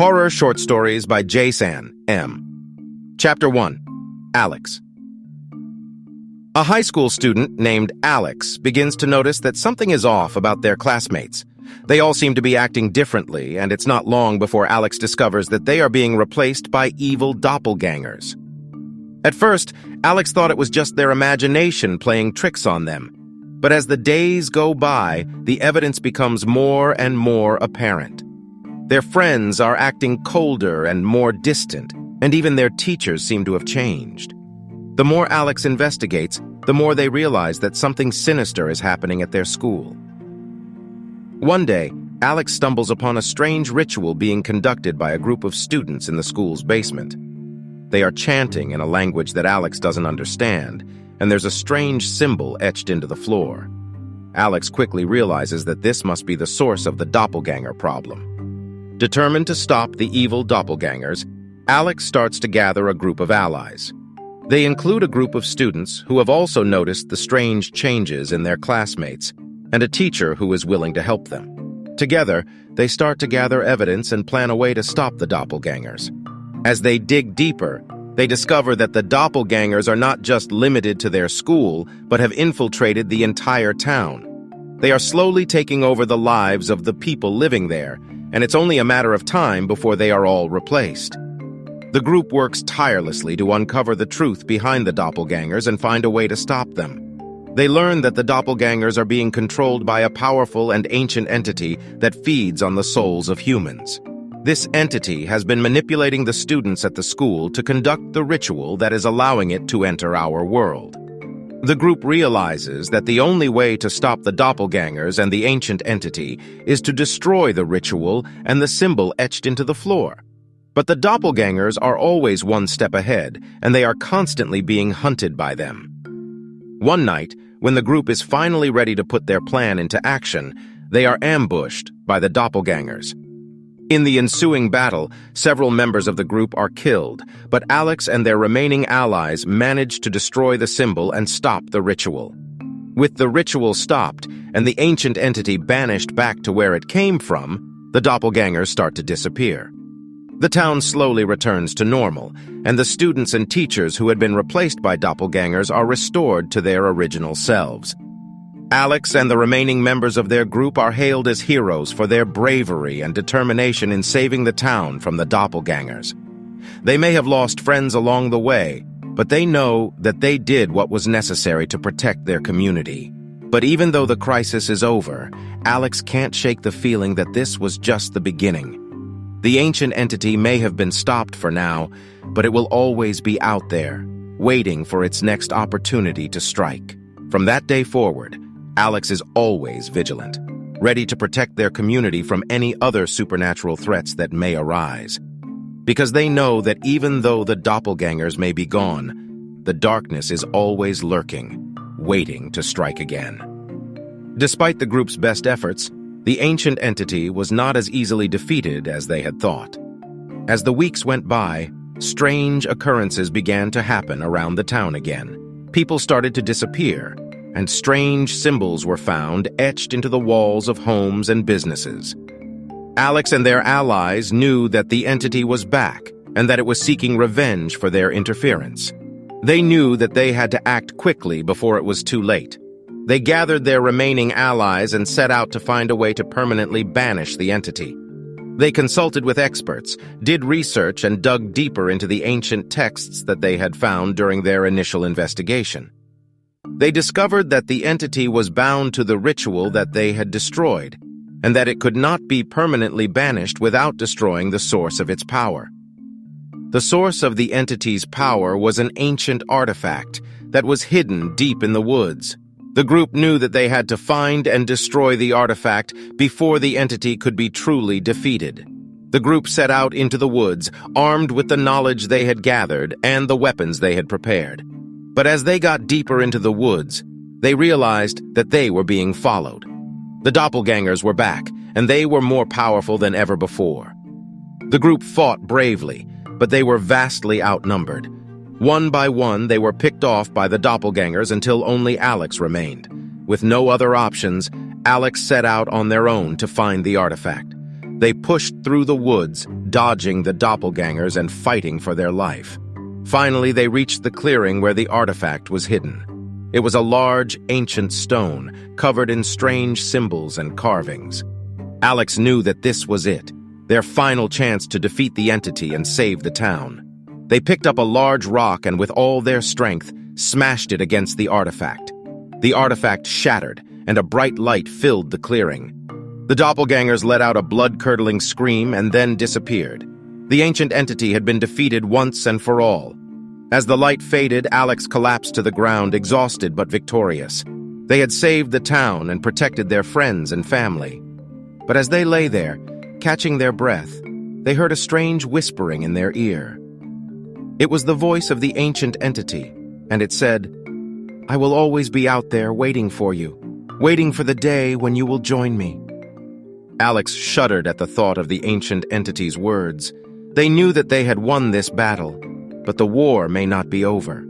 Horror Short Stories by Jason M. Chapter 1. Alex. A high school student named Alex begins to notice that something is off about their classmates. They all seem to be acting differently, and it's not long before Alex discovers that they are being replaced by evil doppelgangers. At first, Alex thought it was just their imagination playing tricks on them. But as the days go by, the evidence becomes more and more apparent. Their friends are acting colder and more distant, and even their teachers seem to have changed. The more Alex investigates, the more they realize that something sinister is happening at their school. One day, Alex stumbles upon a strange ritual being conducted by a group of students in the school's basement. They are chanting in a language that Alex doesn't understand, and there's a strange symbol etched into the floor. Alex quickly realizes that this must be the source of the doppelganger problem. Determined to stop the evil doppelgangers, Alex starts to gather a group of allies. They include a group of students who have also noticed the strange changes in their classmates, and a teacher who is willing to help them. Together, they start to gather evidence and plan a way to stop the doppelgangers. As they dig deeper, they discover that the doppelgangers are not just limited to their school, but have infiltrated the entire town. They are slowly taking over the lives of the people living there, and it's only a matter of time before they are all replaced. The group works tirelessly to uncover the truth behind the doppelgangers and find a way to stop them. They learn that the doppelgangers are being controlled by a powerful and ancient entity that feeds on the souls of humans. This entity has been manipulating the students at the school to conduct the ritual that is allowing it to enter our world. The group realizes that the only way to stop the doppelgangers and the ancient entity is to destroy the ritual and the symbol etched into the floor. But the doppelgangers are always one step ahead, and they are constantly being hunted by them. One night, when the group is finally ready to put their plan into action, they are ambushed by the doppelgangers. In the ensuing battle, several members of the group are killed, but Alex and their remaining allies manage to destroy the symbol and stop the ritual. With the ritual stopped and the ancient entity banished back to where it came from, the doppelgangers start to disappear. The town slowly returns to normal, and the students and teachers who had been replaced by doppelgangers are restored to their original selves. Alex and the remaining members of their group are hailed as heroes for their bravery and determination in saving the town from the doppelgangers. They may have lost friends along the way, but they know that they did what was necessary to protect their community. But even though the crisis is over, Alex can't shake the feeling that this was just the beginning. The ancient entity may have been stopped for now, but it will always be out there, waiting for its next opportunity to strike. From that day forward, Alex is always vigilant, ready to protect their community from any other supernatural threats that may arise. Because they know that even though the doppelgangers may be gone, the darkness is always lurking, waiting to strike again. Despite the group's best efforts, the ancient entity was not as easily defeated as they had thought. As the weeks went by, strange occurrences began to happen around the town again. People started to disappear, and strange symbols were found etched into the walls of homes and businesses. Alex and their allies knew that the entity was back and that it was seeking revenge for their interference. They knew that they had to act quickly before it was too late. They gathered their remaining allies and set out to find a way to permanently banish the entity. They consulted with experts, did research, and dug deeper into the ancient texts that they had found during their initial investigation. They discovered that the entity was bound to the ritual that they had destroyed, and that it could not be permanently banished without destroying the source of its power. The source of the entity's power was an ancient artifact that was hidden deep in the woods. The group knew that they had to find and destroy the artifact before the entity could be truly defeated. The group set out into the woods, armed with the knowledge they had gathered and the weapons they had prepared. But as they got deeper into the woods, they realized that they were being followed. The doppelgangers were back, and they were more powerful than ever before. The group fought bravely, but they were vastly outnumbered. One by one, they were picked off by the doppelgangers until only Alex remained. With no other options, Alex set out on their own to find the artifact. They pushed through the woods, dodging the doppelgangers and fighting for their life. Finally, they reached the clearing where the artifact was hidden. It was a large, ancient stone, covered in strange symbols and carvings. Alex knew that this was it, their final chance to defeat the entity and save the town. They picked up a large rock and with all their strength, smashed it against the artifact. The artifact shattered, and a bright light filled the clearing. The doppelgangers let out a blood-curdling scream and then disappeared. The ancient entity had been defeated once and for all. As the light faded, Alex collapsed to the ground, exhausted but victorious. They had saved the town and protected their friends and family. But as they lay there, catching their breath, they heard a strange whispering in their ear. It was the voice of the ancient entity, and it said, "I will always be out there waiting for you, waiting for the day when you will join me." Alex shuddered at the thought of the ancient entity's words. They knew that they had won this battle, but the war may not be over.